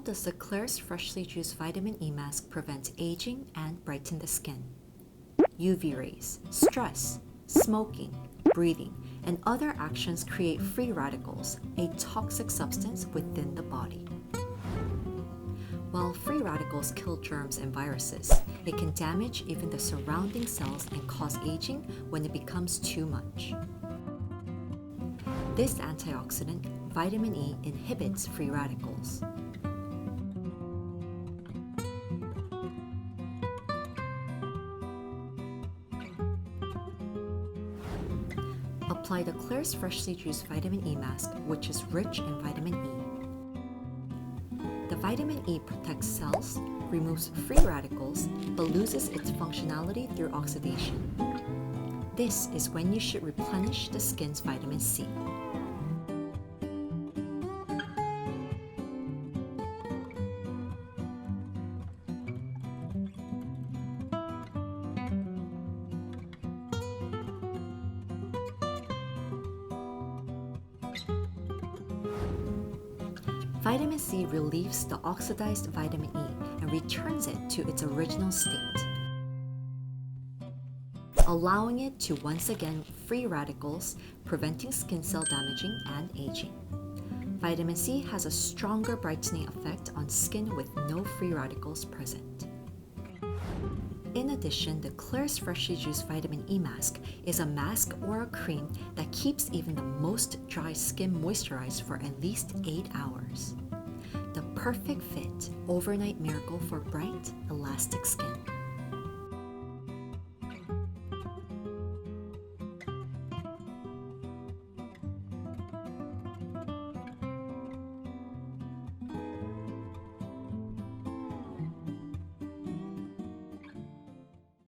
does the KLAIRS freshly juiced vitamin E mask prevent aging and brighten the skin? UV rays, stress, smoking, breathing, and other actions create free radicals, a toxic substance within the body. While free radicals kill germs and viruses, it can damage even the surrounding cells and cause aging when it becomes too much. This antioxidant, vitamin E, inhibits free radicals. Apply the KLAIRS freshly juiced vitamin E mask, which is rich in vitamin E. The vitamin E protects cells, removes free radicals, but loses its functionality through oxidation. This is when you should replenish the skin's vitamin C. Vitamin C relieves the oxidized vitamin E and returns it to its original state, allowing it to once again free radicals, preventing skin cell damaging and aging. Vitamin C has a stronger brightening effect on skin with no free radicals present. In addition, the KLAIRS freshly juiced vitamin E mask is a mask or a cream that keeps even the most dry skin moisturized for at least 8 hours. The perfect fit, overnight miracle for bright, elastic skin.